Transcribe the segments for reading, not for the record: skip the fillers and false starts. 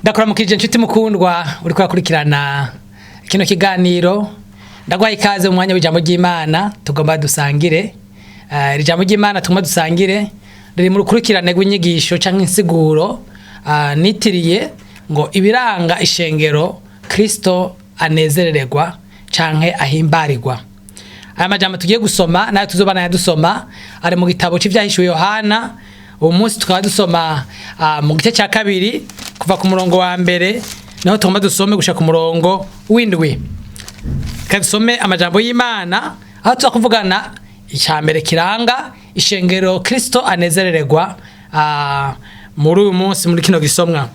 Ndakuramukije nshuti mukundwa uriko yakurikirana kino kiganiro ndagwaye ikaze mu mwanya w'ijambo ry'Imana tugomba dusangire ijambo ry'Imana tugomba dusangire riri mu rukurikirane rw'inyigisho canke insiguro nitiriye ngo ibiranga ishengero Kristo anezerererwa canke ahimbarirwa. Aya majambo tugiye gusoma nayo tuzobana yadusoma ari mu gitabo c'ivyahishuwe Yohana. Uwo munsi tukaba dusoma mu gice cya kabiri kuva ku murongo wa mbere naho tugomba dusome gushika ku murongo w'indwi. Kadusome amajambo y'Imana aho tuza kuvugana icya mbere kiranga ishengero Kristo anezerererwa muri uyu munsi muri kino gisomwa.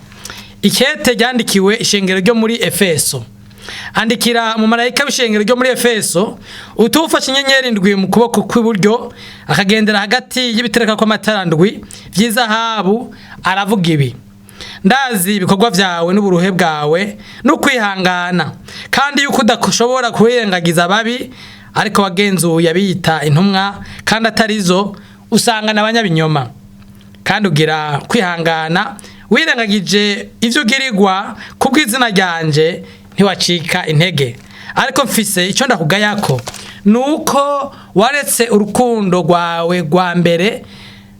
Ikete ryandikiwe ishengero ryo muri Efeso. Andikira mu marayika w'ishengero ryo muri Efeso utufashe inyenyeri ndwi mu kuboko kw'iburyo akagendera hagati y'ibitereka kw'amatara ndwi vy'izahabu aravuga ibi: ndazi ibikorwa vyawe n'uburuhe bwawe no kwihangana kandi yuko udashobora kurengagiza ababi ariko wagenzuye abiyita intumwa kandi atarizo usanga n'abanyabinyoma kandi ugira kwihangana wirengagije ivyo ugirirwa kubw'izina ryanje ntiwacika intege. Ariko mfise ico ndakugayako nuko waretse urukundo rwawe rwa mbere.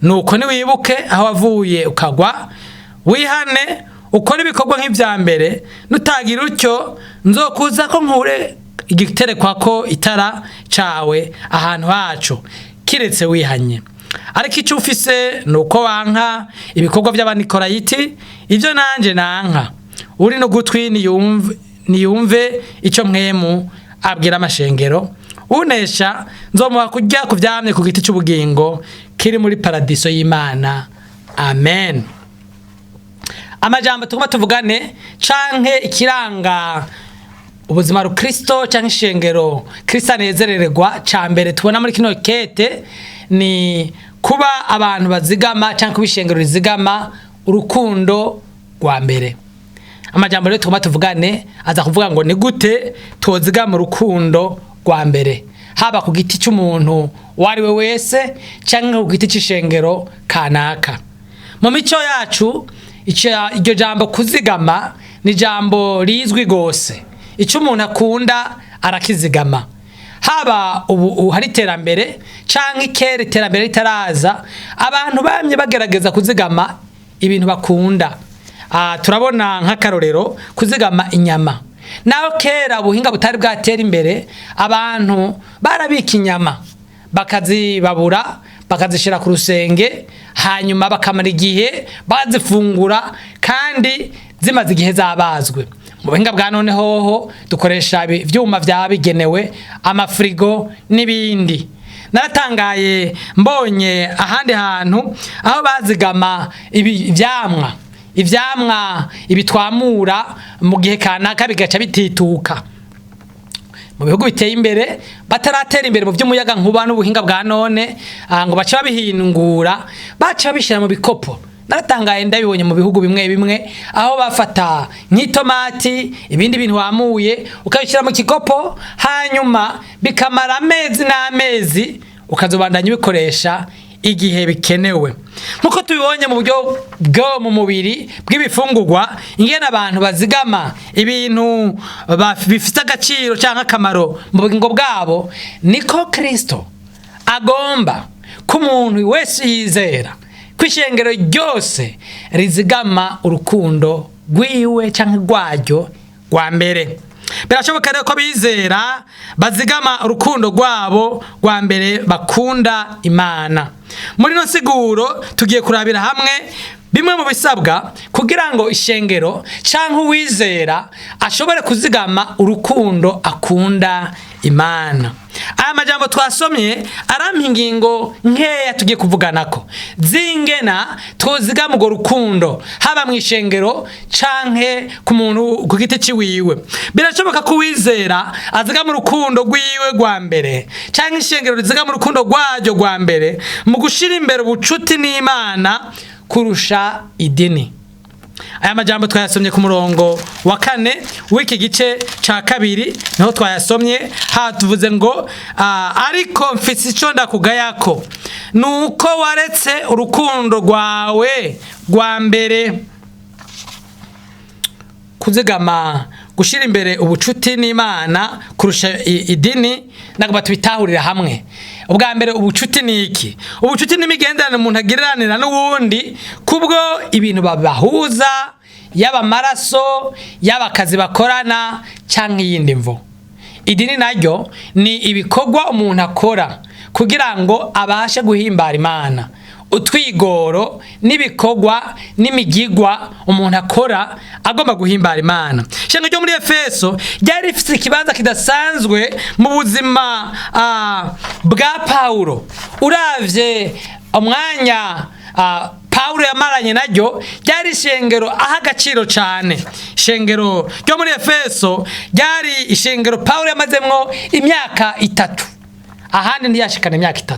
Nuko niwibuke aho wavuye ukagwa wihane ukora ibikorwa nk'ivya mbere, nutagira utyo nzokuza ko nkure igiterekwako itara cawe ahantu hacu kiretse wihanye. Ariko ico ufise nuko wanka ibikorwa vy'abanikorayiti ivyo nanje nanka. Uri no gutwi niyumve ico mwemu abwira amashengero. Unesha nzomuha kurya kuvyamye ku giti c'ubugingo kiri muri paradiso y'Imana. Amen. Amajambo tugomba tuvugane canke ikiranga ubuzima ru Kristo canke ishengero Kristo anezerererwa ca mbere tubona muri kino kete ni kuba abantu bazigama canke kuba ishengero rizigama urukundo rwa mbere. Amajambo rero tugomba tuvugane aza kuvuga ngo ni gute tozigama urukundo rwa mbere, haba ku giti c'umuntu wari we wese canke ku giti c'ishengero kanaka. Mu mico yacu iryo jambo kuzigama ni jambo rizwi gose. Ico umuntu akunda arakizigama. Haba ubu hari iterambere canke kera iterambere ritaraza, abantu bamye bagerageza kuzigama ibintu bakunda. Turabona nk'akarorero kuzigama inyama. Naho kera ubuhinga butari bwatera imbere, abantu barabika inyama bakazibabura bakazishira ku rusenge, hanyuma bakamara igihe bazifungura kandi zimaze igihe zabazwe. Mu buhinga bwa none hoho dukoresha ivyuma vyabigenewe, amafrigo n'ibindi. Naratangaye mbonye ahandi hantu aho bazigama ivyamwa ibitwamura mu gihe kanaka bigaca bitituka. Mu bihugu biteye imbere bataratera imbere mu vy'umuyaga nkuba n'ubuhinga bwa none ngo baca babihingura baca babishira mu bikopo. Naratangaye ndabibonye mu bihugu bimwe bimwe aho bafata nk'itomati ibindi bintu wamuye ukabishira mu kikopo, hanyuma bikamara amezi n'amezi ukazobandanya ubikoresha igihe bikenewe. Nkuko tubibonye mu buryo bwo mu mubiri bw'ibifungurwa, ingene abantu bazigama ibintu bifite agaciro canke akamaro mu bugingo bwabo, niko Kristo agomba ko umuntu wese yizera ko ishengero ryose rizigama urukundo rwiwe canke rwaryo rwa mbere. Birashoboka rero ko bizera bazigama urukundo rwabo rwa mbere bakunda Imana. Muri no siguro tugiye kurabira hamwe bimwe mu bisabwa kugira ngo ishengero canke uwizera ashobore kuzigama urukundo akunda Imana. Aya majambo twasomye arampa ingingo nkeya tugiye kuvuganako zingena twozigama urwo rukundo haba mu ishengero canke ku muntu ku giti ciwiwe. Birashoboka ko uwizera azigama urukundo rwiwe rwa mbere canke ishengero rizigama urukundo rwaryo rwa mbere mu gushira imbere ubucuti n'Imana kurusha idini. Aya majambo twayasomye ku murongo wa 4 w'iki gice ca kabiri niho twayasomye hatuvuze ngo ariko mfise ico ndakugayako nuko waretse urukundo rwawe rwa mbere. kuzigama gushira imbere ubucuti n'Imana kurusha idini nagomba tubitahurire hamwe. Ubwa mbere ubucuti ni iki? Ubucuti ni imigenderanire umuntu agiranira n'uwundi kubwo ibintu babahuza, yaba amaraso, yaba akazi bakorana cyangwa iyindi mvo. Idini naryo ni ibikorwa umuntu akora kugira ngo abashe guhimbara Imana. Utwigoro n'ibikorwa n'imigigwa umuntu akora agomba guhimbara Imana. Ishengero ryo muri Efeso ryari rifite ikibanza kidasanzwe mu buzima bwa Paulo. Uravye umwanya Paulo yamaranye naryo ryari ishengero aha agaciro cyane. Ishengero ryo muri Efeso ryari ishengero Paulo yamazemwo imyaka 3, ahandi ntiyashikana imyaka 3.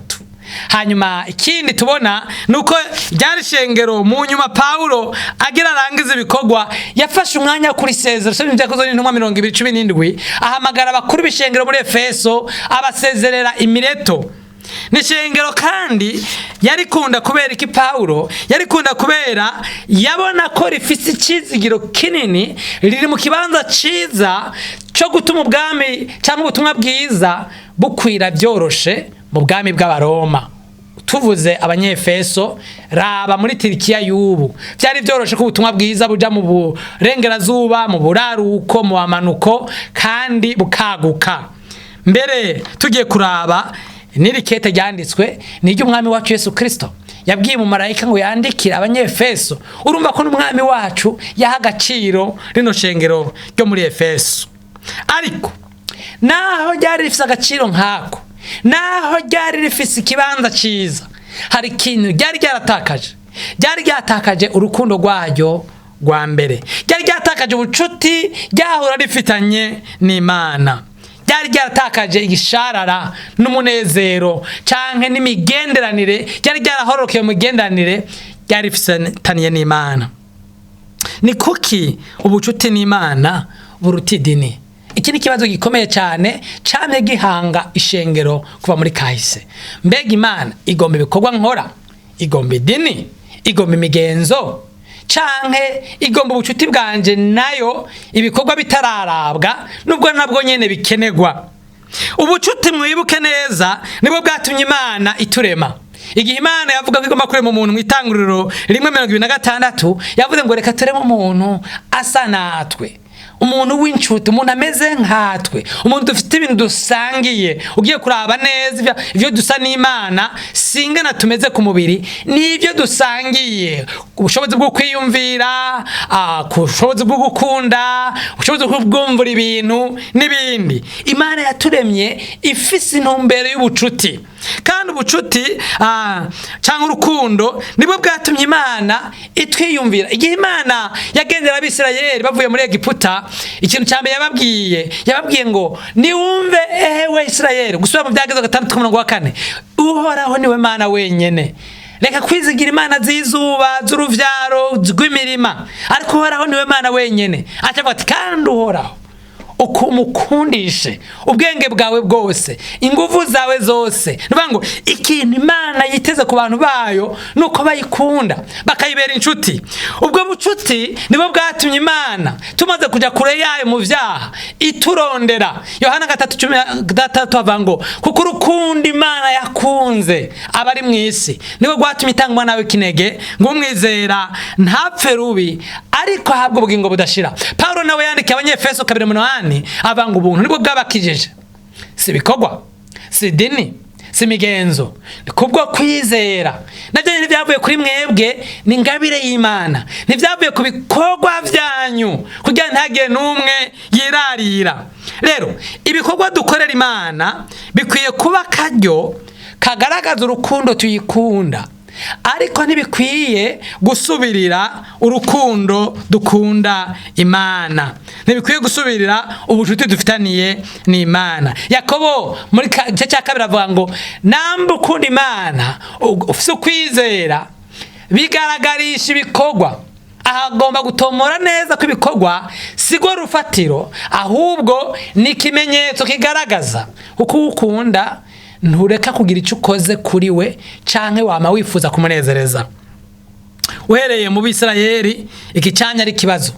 Hanyuma ikindi tubona nuko ryari ishengero mu nyuma Paulo agira arangiza ibikorwa yafashe umwanya kuri sezero so n'ibyakozwe n'intumwa 2017 ahamagara abakuru b'ishengero muri Efeso abasezerera imireto. Nishengero kandi yari kunda kubera iki Paulo yari kunda kubera yabona ko rifise ikizigiro kinini riri mu kibanza ciza cyo gutuma ubwami cyangwa ubutumwa bwiza bukwira byoroshe mu bwami bw'abaroma. Tuvuze abanyefeso raba muri Tirikiya y'ubu byari byoroshe ko ubutumwa bwiza buja mu burengerazuba, mu buraruko, mu amanuko kandi bukaguka. Mbere tugiye kuraba nirikete ryanditswe n'iryo umwami wacu Yesu Kristo yabwiye mu marayika ngo yandikira abanyefeso. Urumva ko n'umwami wacu yaha agaciro rino shengero ryo muri Efeso. Ariko naho ryari rifise agaciro nkako, naho ryari rifise ikibanza ciza, hari ikintu ryari ryaratakaje. Ryari ryatakaje urukundo rwaryo rwa mbere. Ryari ryatakaje ubucuti ryahora rifitanye n'Imana. Ryari ryaratakaje igisharara n'umunezero canke n'imigenderanire ryari ryarahorokeye mu migenderanire ryari rifitaniye n'Imana. Ni kuki ubucuti n'Imana buruta idini? Iki ni kibazo gikomeye cyane cyane gihanga ishengero kuva muri kahise. Mbega Imana igomba ibikorwa nkora, igomba idini, igomba imigenzo canke igomba ubucuti bwanje nayo ibikorwa bitararabwa nubwo nabwo nyene bikenegwa. Ubucuti mwibuke neza nibwo bwatumye Imana iturema. Igihe Imana yavuga ko igomba kurema umuntu mu Itanguriro 1:26 yavuze ngo reka tureme umuntu asa natwe, umuntu w'incuti, umuntu ameze nkatwe, umuntu dufite ibintu dusangiye. Ugiye kuraba neza ivyo dusa n'Imana singana tumeze ku mubiri n'ivyo dusangiye, ubushobozi bwo kwiyumvira, ubushobozi bwo gukunda, ubushobozi bwo kubwumvira ibintu n'ibindi. Imana yaturemye ifise intumbero y'ubucuti, kandi ubucuti cyangwa urukundo nibwo bwatumye Imana itwiyumvira. Igihe Imana yagendera abisirayeli bavuye muri Egiputa, ikintu cyambere yababwiye ngo niwumve ewe Isirayeli, gusubira mu Byagezo 6:4, uhoraho niwe Mana wenyene. Reka kwizigira imana z'izuba z'uruvyaro rw'imirima, ariko uhoraho niwe Mana wenyene. Acavuga ati kandi uhoraho ukumukundishe ubwenge bwawe bwose, ingufu zawe zose. Nuvuga ngo ikintu Imana yiteze ku bantu bayo nuko bayikunda bakayibera inshuti. Ubwo bucuti nibo bwatumye Imana tumaze kuja kure yayo mu vyaha iturondera. Yohana 3:3 avuga ngo kuko urukundo Imana yakunze abari mu isi nibo rwatumye itanga umwana wawe kinege ngo umwizera ntapfe rubi ariko ahabwe ubugingo budashira. Paulo nawe yandikiye abanyefeso 2:8 avanga ubuntu nibwo bwabakijije, si bikorwa, si dini, si migenzo, kubwo kwizera. Nabyo ntibyavuye kuri mwebwe, ni ngabire y'Imana, ntibyavuye ku bikorwa byanyu kugira ntagire n'umwe yirarira. Rero ibikorwa dukorera Imana bikwiye kuba karyo kagaragaza urukundo tuyikunda, ariko ntibikwiye gusubirira urukundo dukunda Imana, ntibikwiye gusubirira ubucuti dufitaniye n'Imana. Yakobo muri gice cya 2 avuga ngo namba ukunda Imana ufise ukwizera bigaragarisha ibikorwa. Ahagomba gutomora neza ko ibikorwa sigo rufatiro, ahubwo ni ikimenyetso kigaragaza uko ukunda. Ntureka kugira icyo ukoze kuri we canke wama wifuza kumunezereza. Uhereye mu Bisirayeli iki cyanya ari kibazo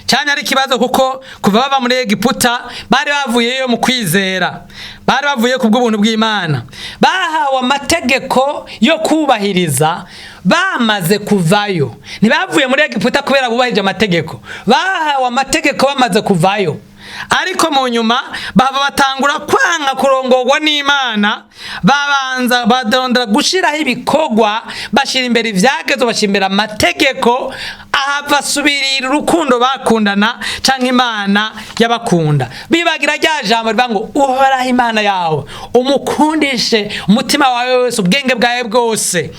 cyane ari kibazo kuko kuva baba muri Egiputa bari bavuyeyo mu kwizera, bari bavuye ku bw'ubuntu bw'Imana, bahawe amategeko yo kubahiriza. Bamaze kuvayo, ntibavuye muri Egiputa kubera bubahirije amategeko, bahawe amategeko bamaze kuvayo. Ariko mu nyuma baba batangura kwanga kurongorwa n'Imana, babanza badondera gushiraho ibikorwa, bashira imbere ivyagezwe, bashira imbere amategeko, ahava subirira urukundo bakundana canke Imana yabakunda. Bibagira rya jambo rivuga ngo uhoraho Imana yawe umukundishe umutima wawe wose, ubwenge bwawe bwose.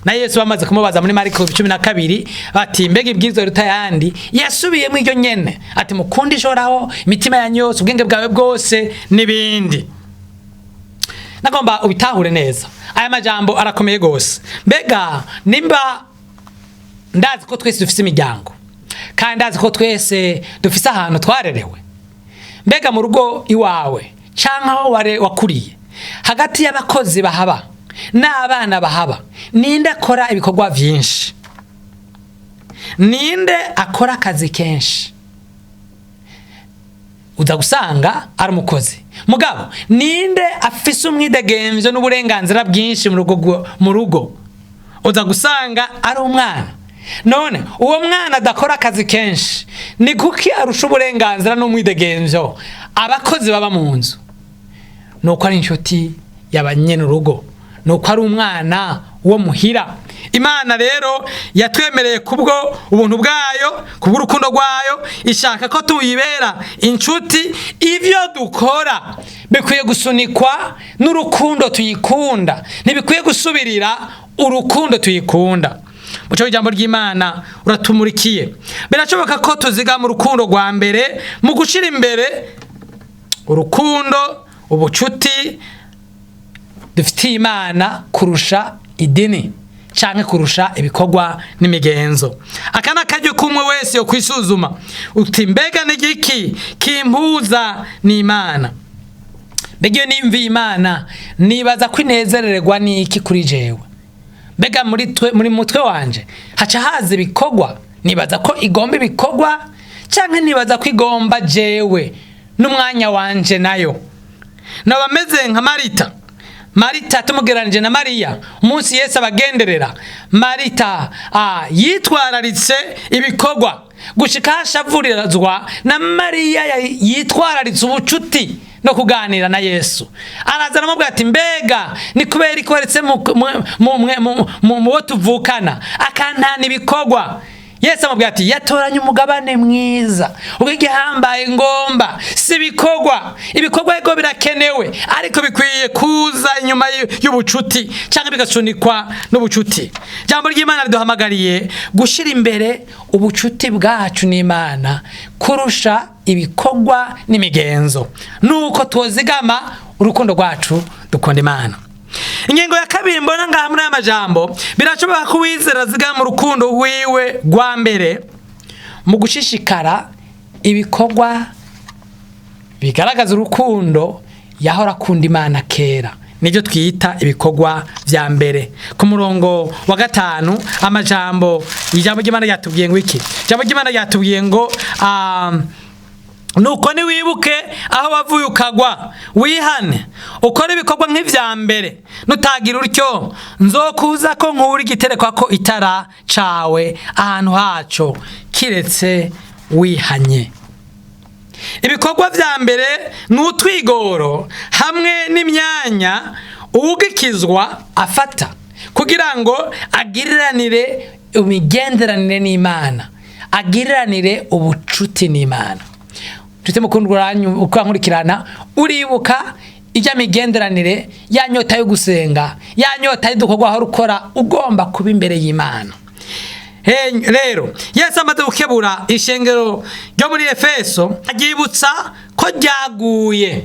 Na Yesu bamaze kumubaza muri Mariko 12 bati mbega ibwirizwa ruta yandi, yasubiyemo iryo nyene ati mukundishe Uhoraho imitima yanyu yose, ubwenge bwawe bwose n'ibindi. Nagomba ubitahure neza, aya majambo arakomeye gose. Mbega nimba ndazi ko twese dufise imiryango, kandi ndazi ko twese dufise ahantu twarerewe, mbega mu rugo iwawe canke aho wakuriye, hagati y'abakozi bahaba n'abana bahaba, ninde akora ibikorwa vyinshi? Ninde akora akazi kenshi? Uza gusanga ari umukozi. Mugabo ninde afise umwidegemvyo n'uburenganzira bwinshi mu rugo? Uza gusanga ari umwana. None uwo mwana adakora akazi kenshi, ni kuki arusha uburenganzira n'umwidegemvyo abakozi baba mu nzu? Nuko ari inshuti y'abanyene urugo, nuko ari umwana wo muhira. Imana rero yatwemereye kubwo ubuntu bwayo, kubw'urukundo rwayo, ishaka ko tuyibera inshuti. Ivyo dukora bikwiye gusunikwa n'urukundo tuyikunda, ntibikwiye gusubirira urukundo tuyikunda. Muco w'ijambo ry'Imana uratumurikiye. Birashoboka ko tuziga mu rukundo rwa mbere, mu gushira imbere urukundo, ubucuti dufitiye Imana kurusha idini canke kurusha ibikorwa n'imigenzo. Aka nakaryo kumwe wese yo kwisuzuma uti mbega n'igiki kimpuza n'Imana? Mbega nimvi Imana nibaza kwinezererwa n'iki kuri jewe? Mbega muri mutwe wanje haca haza ibikorwa, nibaza ko igomba ibikorwa canke nibaza ko igomba jewe n'umwanya wanje nayo? Nabameze nka Marita tumugeranije na Mariya umunsi Yesu abagenderera. Marita yitwararitse ibikorwa gushika hashavurizwa, na Mariya yitwararitse ubucuti no kuganira na Yesu. Araza aramubwira ati mbega ni kubera ikoretse mu bo tuvukana akantana ibikorwa? Yesu amubwira ati yatoranye umugabane mwiza, ubw'igihambaye ngomba si ibikorwa. Ibikorwa ego birakenewe, ariko bikwiye kuza inyuma y'ubucuti cyangwa bigasunikwa n'ubucuti. Jambo ry'Imana riduhamagariye gushira imbere ubucuti bwacu n'Imana kurusha ibikorwa n'imigenzo, nuko tuzigama urukundo rwacu dukunda Imana. Ingingo ya kabiri mbona ngaha muri aya majambo, birashoboka ko uwizera aziga mu rukundo wiwe rwa mbere mu gushishikara ibikorwa bigaragaza urukundo yahora akunda Imana kera. Nibyo twita ibikorwa vya mbere. Ku murongo wa 5 amajambo ijambo ry'Imana yatubwiye ngo iki? Ijambo ry'Imana yatubwiye ngo nuko ni wibuke aho wavuye ukagwa, wihane ukora ibikorwa nk'ivya mbere, nutagira utyo nzokuza ko nkura igiterekwa ko itara cawe ahantu haco, kiretse wihanye. Ibikorwa vya mbere n'utwigoro hamwe n'imyanya uwugikizwa afata kugira ngo agiriranire imigenderanire n'Imana, agiriranire ubucuti n'Imana. Tute mukundwa ukankurikirana, uribuka ijya migenderanire ya nyota yo gusenga, ya nyota y'udukorwa aho rukora ugomba kuba imbere y'Imana. Rero Yesu amaze gukebura ishengero ryo muri Efeso, agibutsa ko ryaguye,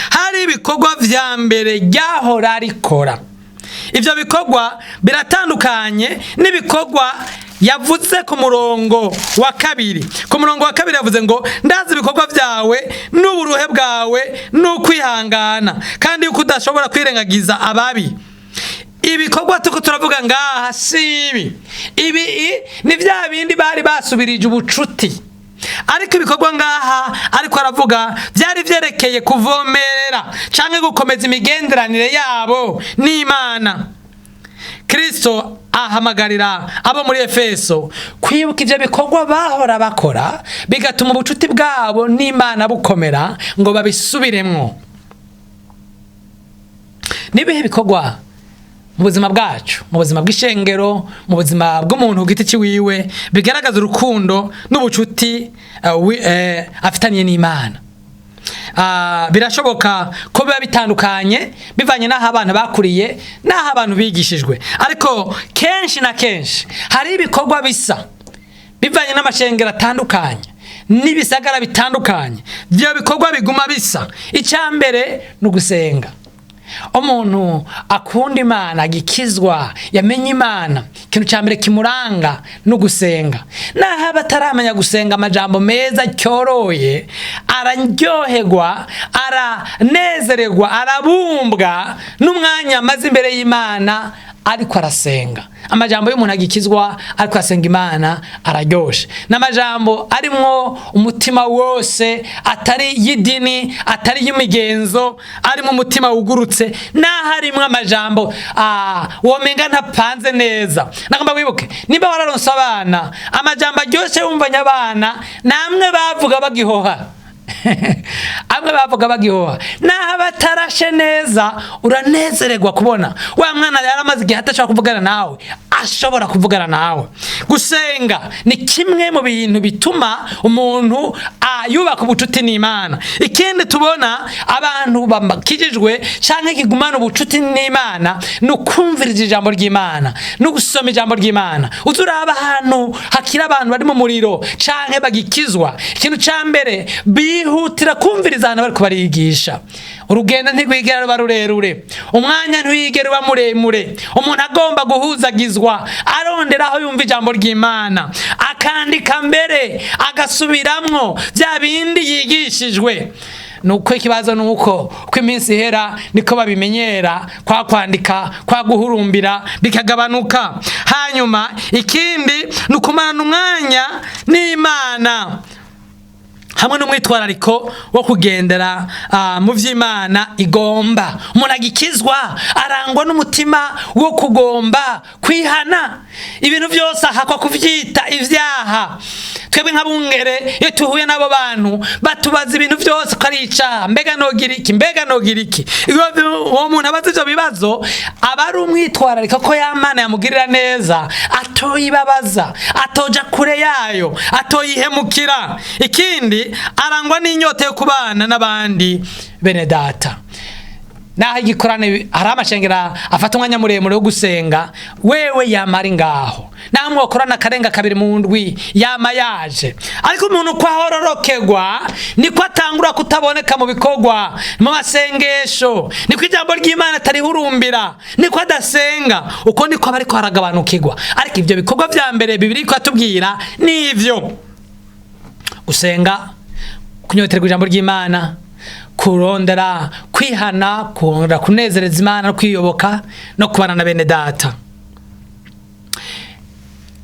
hari ibikorwa vya mbere ryahora rikora. Ivyo bikorwa biratandukanye n'ibikorwa yavuze ku murongo wa 2. Ku murongo wa 2 yavuze ngo ndazi ibikorwa vyawe n'uburuhe bwawe n'ukwihangana, kandi yuko udashobora kwirengagiza ababi. Ibikorwa ibikorwa tuko turavuga ngaha si ibi ni vya bindi bari basubirije ubucuti, ariko ibikorwa ngaha ariko aravuga byari vyerekeye kuvomera canke gukomeza imigenderanire yabo n'Imana. Kristo ahamagarira abo muri Efeso kwibuka ivyo bikorwa bahora bakora bigatuma ubucuti bwabo n'Imana bukomera ngo babisubiremwo. Nibihe bikorwa mu buzima bwacu, mu buzima bw'ishengero, mu buzima bw'umuntu ku giti ciwiwe bigaragaza urukundo n'ubucuti afitaniye n'Imana. Birashoboka ko biba bitandukanye bivanye n'aho abantu bakuriye n'aho abantu bigishijwe, ariko kenshi na kenshi hari ibikorwa bisa bivanye n'amashengero atandukanye n'ibisagara bitandukanye, byo bikorwa biguma bisa. Icambere ni ugusenga. Umuntu akunda Imana, agikizwa, yamenye Imana, ikintu cya mbere kimuranga no gusenga. Naho bataramenya gusenga amajambo meza cyoroye, araryoherwa, aranezererwa, arabumbwa n'umwanya maze imbere y'Imana ariko arasenga. Amajambo y'umuntu agikizwa ariko asenga Imana araryoshe. N'amajambo arimwo umutima wose, atari y'idini, atari y'imigenzo, arimo umutima wugurutse. Naho arimwo amajambo womenga ntapanze neza. Nagomba wibuke, niba wararonse abana, amajambo aryoshe wumvanya abana namwe bavuga bagihoha. Amwe bavuga bagihoha, naho batarashe neza uranezererwa kubona wa mwana yaramaze igihe atashaka kuvugana nawe ashobora kuvugana nawe. Gusenga ni kimwe mu bintu bituma umuntu yubaka ubucuti n'Imana. Ikindi tubona abantu bakijijwe canke kigumana ubucuti n'Imana ni ukumviriza ijambo ry'Imana, no gusoma ijambo ry'Imana. Uzuraba ahantu hakira abantu bari mu muriro canke bagikizwa, ikintu ca mbere bihutira kumviriza abantu bariko barigisha. Urugendo ntigwigera ruba rurerure, umwanya ntuyigera uba muremure. Umuntu agomba guhuzagizwa arondera aho yumva ijambo ry'Imana, akandika mbere agasubiramwo vya bindi yigishijwe. Nuko ikibazo nuko uko iminsi ihera niko babimenyera, kwa kwandika, kwa guhurumbira bikagabanuka. Hanyuma ikindi nukumarana umwanya n'Imana hamwe n'umwitwarariko wo kugendera mu vy'Imana igomba. Umuntu agikizwa arangwa n'umutima wo kugomba kwihana. Ibintu byose ahakwa kuvyita ivyaha. Twebwe nk'abungere iyo tuhuye n'abo bantu batubaza ibintu byose ko ari icaha, mbega nogira iki, mbega nogira iki. Uwo muntu abaza ivyo bibazo aba ari umwitwarariko ko y'Imana yamugirira neza, atoyibabaza, atoja kure yayo, atoyihemukira. Ikindi arangwa n'inyota yo kubana n'abandi bene data. Naho igikorane hari amashengera afata umwanya muremure wo gusenga, wewe yamari ngaho. Naho mwokorana akarenga kabiri mu ndwi yama yaje. Ariko umuntu kwa hororokegwa niko atangura kutaboneka mu bikorwa, mu masengesho, niko ijambo ry'Imana atarihurumbira, niko adasenga, uko niko bariko haragabanukirwa. Ariko ivyo bikorwa vya mbere Bibiri ko atubwira nivyo: gusenga, kunyoterwa ijambo ry'Imana, kurondera kwihana, kurondera kunezereza Imana no kwiyoboka no kubana na bene data.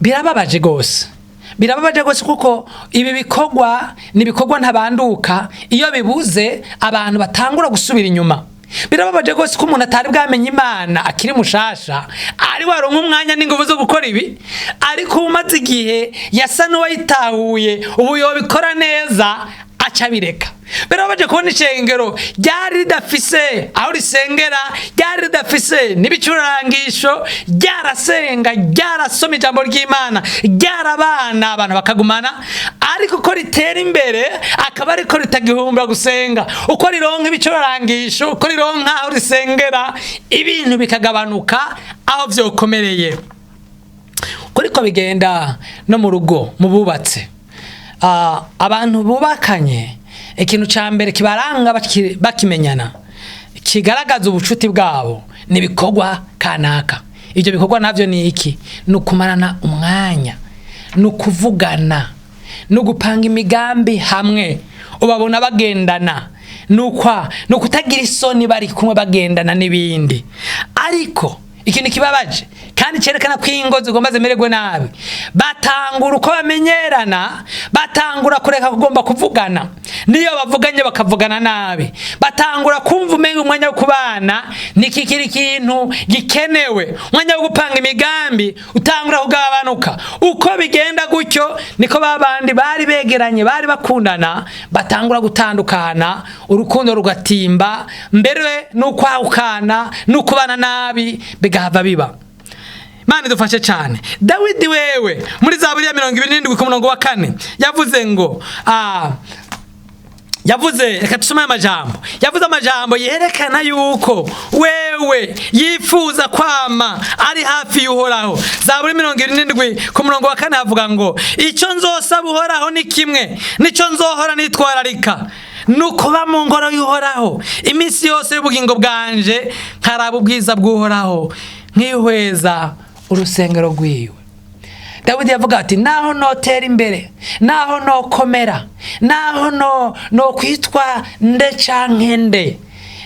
Birababaje gose kuko ibi bikorwa ni bikorwa ntabanduka. Iyo bibuze abantu batangura gusubira inyuma. Birababaje gose ko umuntu atari bwamenye Imana akiri mushasha, ari waronka umwanya n'ingufu zo gukora ibi, ariko umaze igihe yasa n'uwayitahuye ubu yobikora neza aca bireka. Birababaje kubona ishengero ryari ridafise aho risengera, ryari ridafise n'ibicurangisho, ryarasenga, ryarasoma ijambo ry'Imana, ryarabana abantu bakagumana, ariko ko ritera imbere akaba ariko ritagihumbura gusenga. Uko rironka ibicurangisho, uko rironka aho risengera, ibintu bikagabanuka aho vyokomereye. Kuriko bigenda no mu rugo mu bubatse. Abantu bubakanye, ikintu ca mbere kibaranga bakimenyana, kigaragaza ubucuti bwabo, ni bikorwa kanaka. Ivyo bikorwa navyo ni iki? Nukumarana umwanya, nukuvugana, nugupanga imigambi hamwe, ubabona bagendana, nukutagira isoni bari kumwe bagendana n'ibindi. Ariko ikintu kibabaje kandi cerekana ko ingo zigomba zimererwe nabi, batangura uko bamenyerana, batangura kureka kugomba kuvugana, niyo bavuganye bakavugana nabi, batangura kumva umenga umwanya wo kubana nikikiri ikintu gikenewe, umwanya wo gupanga imigambi utangura kugabanuka. Uko bigenda gutyo niko babandi bari begeranye bari bakundana batangura gutandukana, urukundo rugatimba, mbere n'ukwahukana n'ukubana nabi bigahava biba. Imana idufashe cyane. Dawidi wewe muri Zaburi ya 27 ku murongo wa 4 yavuze ngo reka tusome amajambo. Yavuze amajambo yerekana yuko wewe yifuza kwama ari hafi y'Uhoraho. Zaburi 27 ku murongo wa 4 havuga ngo icyo nzosaba Uhoraho ni kimwe, nico nzohora nitwararika, nukuba mu ngoro y'Uhoraho iminsi yose y'ubugingo bwanje, nkaraba ubwiza bw'Uhoraho nkihweza urusengero rwiwe. Dawidi yavuga ati naho notera imbere, naho nokomera, naho no kwitwa nde canke nde,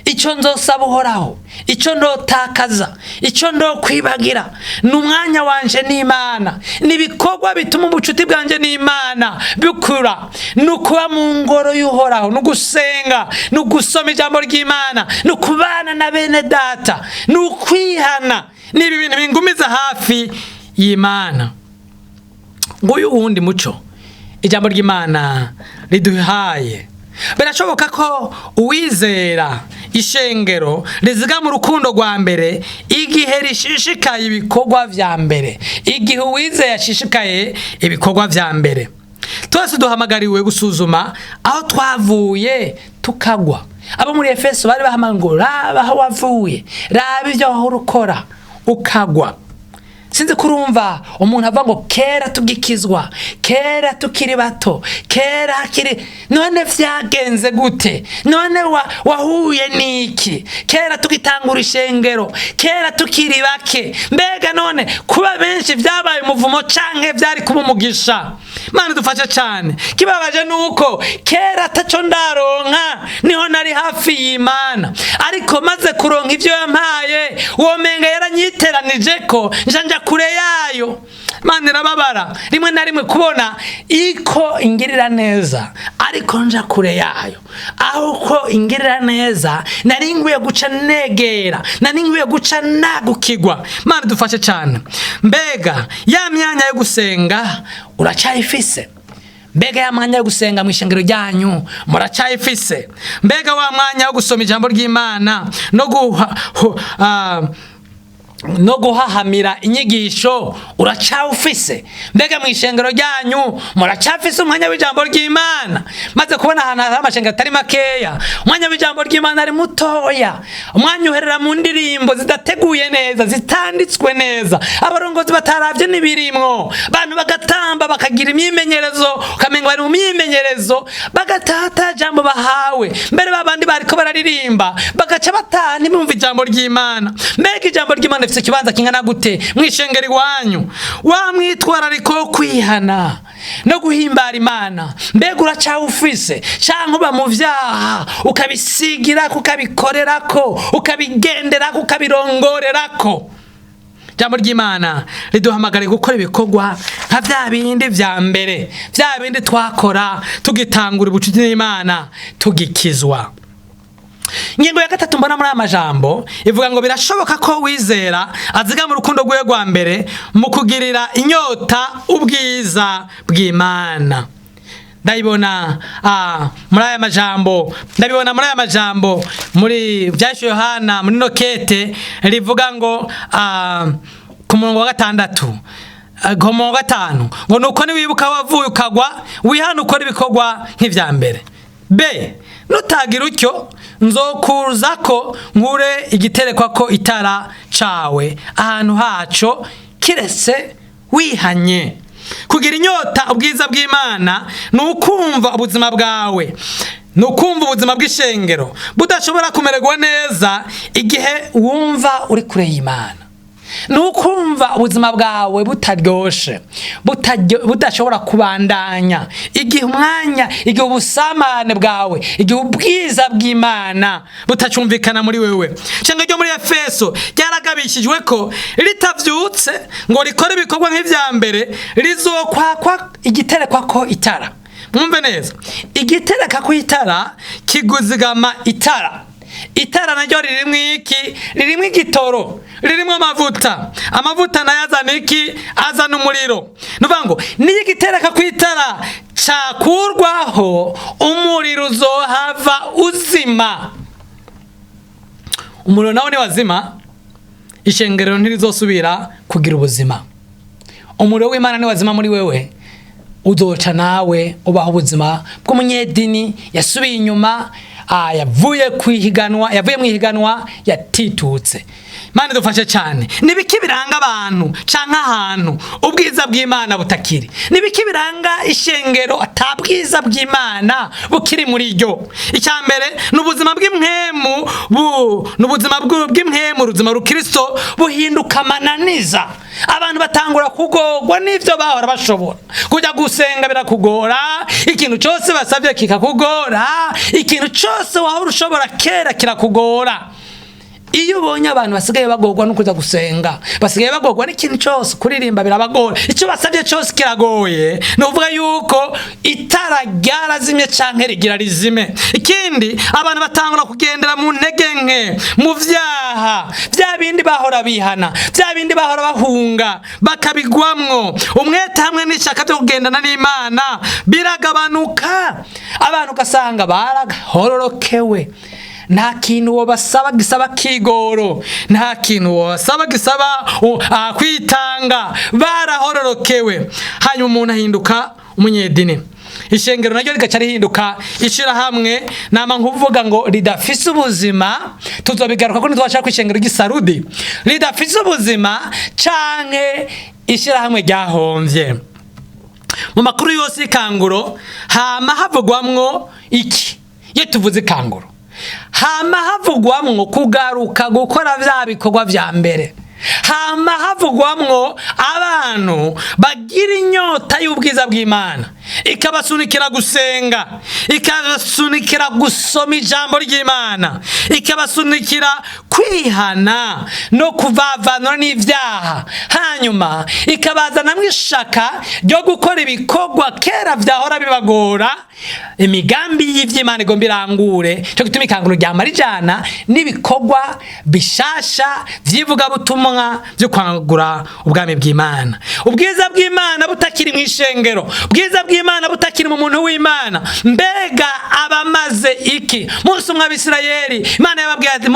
icyo nzosaba Uhoraho, icyo ndotakaza, icyo ndokwibagira n'umwanya wanje n'Imana, nibikorwa bituma ubucuti bwanje n'Imana bukura, nukuba mu ngoro y'Uhoraho, nugusenga, nugusoma ijambo ry'Imana, nukubana na bene data, nukwihana. Nibi bintu bingumiza hafi y'Imana. Nguyu wundi muco ijambo ry'Imana riduhaye. Birashoboka ko uwizera ishengero riziga mu rukundo rwa mbere igihe rishishikaye ibikorwa vya mbere, igihe uwizeye yashishikaye ibikorwa vya mbere. Twese duhamagariwe gusuzuma aho twavuye tukagwa. Abo muri Efeso bari bahamagara ngo raba aho wavuye, raba ibyo wahora ukora ukagwa. Sinzi kurumva umuntu ava ngo kera tugikizwa, kera tukiri bato, kera hakiri, none vyagenze gute, none wahuye niki, kera tukitangura ishengero, kera tukiri bake, mbega none kuba benshi vyabaye umuvumo canke vyari kuba umugisha. Mana dufashe cyane. Kibabaje nuko kera ataco ndaronka niho nari hafi y'Imana, ariko maze kuronka ivyo yampaye womenga yaranyiteranije ko njanja kure yayo. Mana irababara rimwe na rimwe kubona iko ingirira neza ariko nja kure yayo, aho ko ingirira neza nari ngwiye guca negera, nari ngwiye guca nagukigwa. Mana dufashe cyane. Mbega ya myanya yo gusenga uracayifise? Mbega ya mwanya yo gusenga mu ishengero ryanyu muracayifise? Mbega wa mwanya wo gusoma ijambo ry'Imana no guhahamira inyigisho uracawufise? Mbega mu ishengero ryanyu muracafise umwanya w'ijambo ry'Imana? Maze kubona ahantu hari amashengero atari makeya umwanya w'ijambo ry'Imana ari mutoya, umwanya uherera mu ndirimbo zidateguye neza, zitanditswe neza, abarongozi bataravye nibirimwo, abantu bagatamba bakagira imyimenyerezo, ukamenga bari mu myimenyerezo, bagatata jambo bahawe, mbere babandi bariko bararirimba bagaca bataha ntibumva ijambo ry'Imana. Mbega ijambo ry'Imana ifise kibanza kingana gute mwishengero iwanyu? Wamwitwarariko kwihana no guhimbara Imana, mbega uracawufise canke uba mu vyaha ukabisigira kukabikorerako, ukabigenderako, ukabirongorerako? Jambo ry'Imana riduhamagara gukora ibikorwa nka vya bindi vya mbere, vya bindi twakora tugitangura ubucuti n'Imana tugikizwa. Ingingo ya gatatu mbona muri amajambo ivuga ngo birashoboka ko wizera aziga mu rukundo rwe rwa mbere mu kugirira inyota ubwiza bw'Imana. Ndabibona muri aya majambo muri Vyahishwe Yohana muri Nokete rivuga ngo ku murongo wa 6 ku murongo wa 5 ngo nuko niwibuka wavuye ukagwa wihana ukora ibikorwa nk'ivya mbere. B nutagira utyo nzokuzako nkure igiterekwa ko itara cawe ahantu haco kiretse wihanye. Kugira inyota ubwiza bw'Imana nukumva ubuzima bwawe, nukumva ubuzima bw'ishengero budashobora kumererwa neza igihe wumva uri kure y'Imana. nukumva ubuzima bwawe butaryoshe, budashobora kubandanya, igihe ubusamane bwawe, igihe ubwiza bw'Imana butacumvikana muri wewe. Cenga ryo muri Efeso ryaragabishijwe ko ritavyutse ngo rikore ibikorwa nk'ivya mbere rizokwakwa igiterekwa ko itara. Mwumve neza, igitereka ku itara kiguzigama itara. Itara naryo ririmwo iki? Ririmwo igitoro, ririmwo amavuta nayo azana iki? Azana umuriro. Nuvuga ngo niyo igitereka ku itara cakurwaho, umuriro uzohava uzima. Umuriro nawo ni wazima, ishengero ntirizosubira kugira ubuzima. Umuriro w'Imana ni wazima muri wewe, uzoca nawe ubaho ubuzima bw'umunyedini yasubiye inyuma, yavuye mu ihiganwa, yatitutse. Imana idufashe cyane. Nibiki biranga abantu canke ahantu ubwiza bw'Imana butakiri? Nibiki biranga ishengero atabwiza bw'Imana bukiri muri ryo? Icyambere n'ubuzima bw'imwemu, n'ubuzima bw'imwemu, ubuzima rukristo buhinduka mananiza. Abantu batangura kugorwa n'ivyo bahora bashobora. Kujya gusenga birakugora, ikintu cyose basabye kikakugora, ikintu cyose wahora ushobora kera kirakugora. Iyo ubonye abantu basigaye bagorwa no kuza gusenga, basigaye bagorwa n'ikintu cyose, kuririmba birabagora, icyo basabye cyose kiragoye, nuvuga yuko itara ryarazimye canke rigira rizime. Ikindi, abantu batangura kugendera mu ntege nke, mu vyaha, vya bindi bahora bihana, vya bindi bahora bahunga, bakabigwamwo. Umwete hamwe n'ishaka byo kugendana n'Imana biragabanuka. Abantu ugasanga barahororokewe. Nta kintu wabasaba gisaba kigoro, nta kintu wabasaba gisaba kwitanga, barahororokewe. Hanyuma umuntu ahinduka umunyedini. Ishengero naryo rigaca rihinduka ishirahamwe, nama nkuvuga ngo ridafise ubuzima. Tuzobigaruka ko nitwashaka kwishengero ry'Isarudi ridafise ubuzima canke ishirahamwe ryahomvye. Mu makuru yose y'ikanguro hama havugwamwo iki? Ye tuvuze ikanguro, hama havugwamwo kugaruka gukora vya bikorwa vya mbere. Hama havugwamwo abantu bagira inyota y'ubwiza bw'Imana, ikabasunikira gusenga, ikabasunikira gusoma ijambo ry'Imana, ikabasunikira kwihana no kuvavanura n'ivyaha. Hanyuma ikabazanamwo ishaka ryo gukora ibikorwa kera vyahora bibagora, imigambi y'ivy'Imana igomba irangure. Cyo gituma ikanguro ryamara ijana n'ibikorwa bishasha vyivuga butumwa byo kwagura ubwami bw'Imana. Ubwiza bw'Imana butakiri mu ishengero, ubwiza bw'Imana butakiri mu muntu w'Imana, mbega abamaze iki? Mose umw'Abisirayeli, Imana yababwiye ati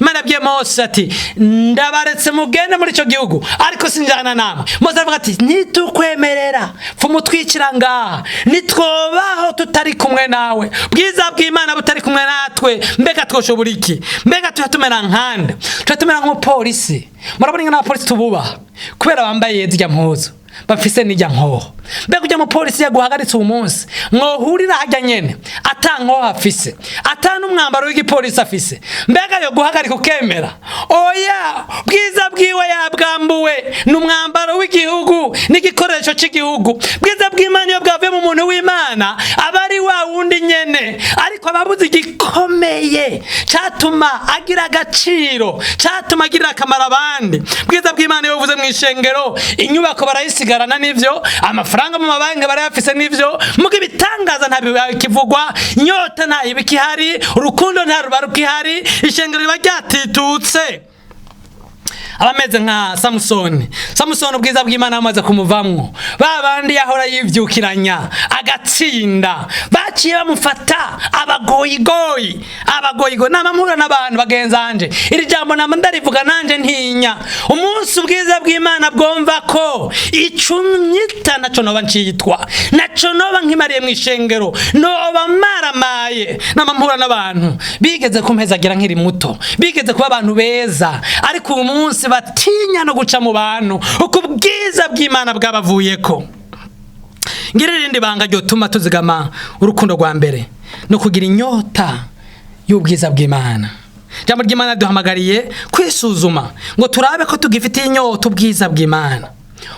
Imana yabwiye Mose ati ndabaretse mugende muri ico gihugu, ariko sinjana namwe. Mose aravuga ati nitukwemerera fumutwikira ngaha, nitwobaho tutari kumwe nawe. Ubwiza bw'Imana butari kumwe natwe, mbega twoshobora iki? Mbega tuyatumera nkande, tuyatumera nk'umupolisi. Murabona ingana abapolisi tububaha kubera bambaye zirya mpuzu, bafise n'ijya nkoho. Mbega ujya mu polisi yaguhagaritse umunsi mwohurira hajya nyene ata nkoho afise, ata n'umwambaro w'igipolisi afise, mbega yo guhagarika ukemera? Oya, bwiza bwiwe yabwambuwe n'umwambaro w'igihugu n'igikoresho cy'igihugu. Bwiza bw'Imana yo bwavuye mu muntu w'Imana aba ari wa wundi nyene, ariko ababuze igikomeye catuma agira agaciro, catuma agira akamaro abandi. Bwiza bw'Imana yo buvuze mu ishengero, inyubako barayisigarana n'ivyo, amafaranga mu mabanki barayafise n'ivyo, muga ibitangaza ntabikivugwa, inyota nta ibikihari, urukundo nta ruba rukihari, ishengero riba ryatitutse. Abameze nka Samusoni, ubwiza bw'Imana amaze kumuvamwo, babandi yahora yivyukiranya agatsinda, baciye bamufata abagoyigoyi. Namamura n'abantu bagenzanje, iri jambo nama ndarivuga nanje ntinya. Umunsi ubwiza bw'Imana bwomva ko icumyita naco noba ncitwa, naco noba nkimariye mu ishengero, noba maramaye. Namamura n'abantu bigeze kumpezagira nkiri muto, bigeze kuba abantu beza, ariko uyu munsi batinya no guca mu bantu uko ubwiza bw'Imana bwabavuyeko. Ngire irindi banga ryotuma tuzigama urukundo rwa mbere no kugira inyota y'ubwiza bw'Imana. Ijambo ry'Imana duhamagariye kwisuzuma ngo turabe ko tugifitiye inyota ubwiza bw'Imana.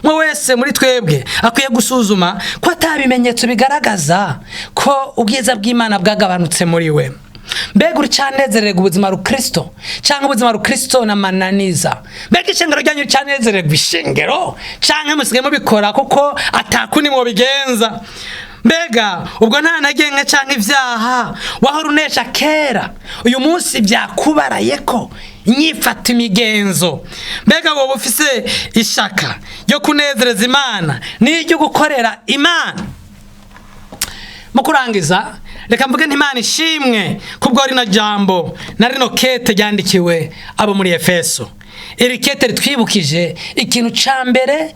Mwe wese muri twebwe akwiye gusuzuma ko atabimenyetso bigaragaza ko ubwiza bw'Imana bwagabanutse muri we. Mbega uricanezererwa ubuzima rukristo canke ubuzima rukristo na mananiza? Mbega ishengero ryanyu ricanezererwa ishengero canke musigaye mubikora kuko atakundi mwobigenza? Mbega ubwo nta nagenke canke ivyaha wahora unesha kera, uyu munsi byakubarayeko inyifata imigenzo? Mbega wowe ufise ishaka ryo kunezereza Imana n'iryo gukorera Imana? Mu kurangiza reka mvuge nti Imana ishimwe kubwo rino jambo na rino kete ryandikiwe abo muri Efeso. Iri kete ritwibukije ikintu ca mbere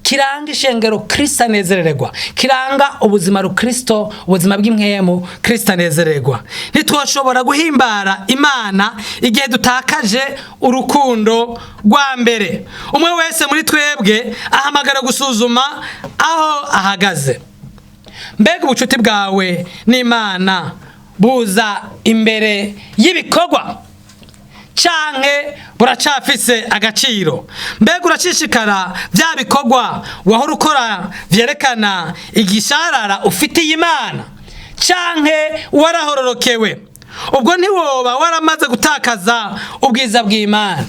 kiranga ishengero Kristo anezererwa, kiranga ubuzima rukristo, ubuzima bw'imwemu Kristo anezererwa. Ntitwoshobora guhimbara Imana igihe dutakaje urukundo rwa mbere. Umwe wese muri twebwe ahamagara gusuzuma aho ahagaze. Mbega ubucuti bwawe n'Imana buza imbere y'ibikorwa canke buracafise agaciro? Mbega urashishikara vya bikorwa wahora ukora vyerekana igisharara ufitiye Imana canke warahororokewe? Ubwo ntiwoba waramaze gutakaza ubwiza bw'Imana.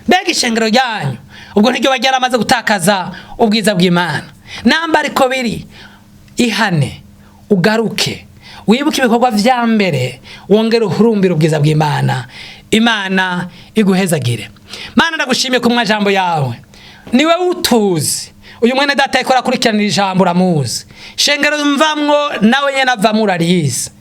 Mbega ishengero ryanyu ubwo ntiryo ryaramaze gutakaza ubwiza bw'Imana? Namba ariko biri, ihane ugaruke wibuke ibikorwa vya mbere, wongere uhurumbire ubwiza bw'Imana. Imana iguhezagire. Mana ndagushimiye ku majambo yawe, niwe utuzi. Uyu mwene data yakora akurikiranira ijambo uramuzi, shengero mvamwo nawe nyene avamwo urarizi.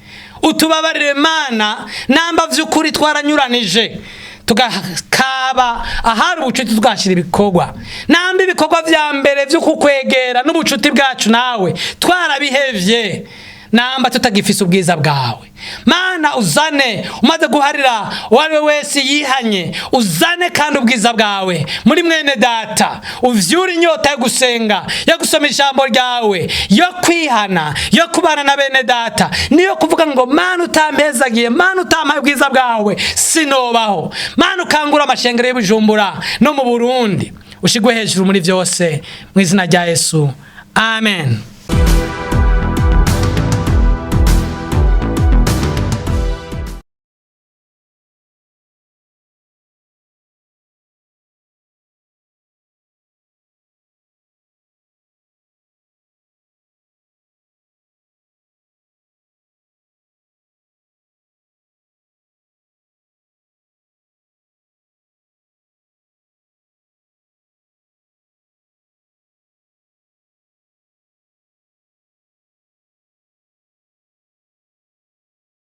Utubabarire Mana, namba vy'ukuri twaranyuranije tugakaba ahari ubucuti tugashira ibikorwa, namba ibikorwa vya mbere vyo kukwegera n'ubucuti bwacu nawe twarabihevye, namba tutagifise ubwiza bwawe. Mana uzane, umaze guharira uwariwe wese yihanye, uzane kandi ubwiza bwawe muri mwene data, uvyure inyota yo gusenga, yo gusoma ijambo ryawe, yo kwihana, yo kubana na bene data, niyo kuvuga ngo Mana utampezagiye, Mana utampaye ubwiza bwawe sinobaho. Mana ukangura amashengero y'Ibujumbura no mu Burundi, ushigwe hejuru muri vyose, mu izina rya Yesu, amen.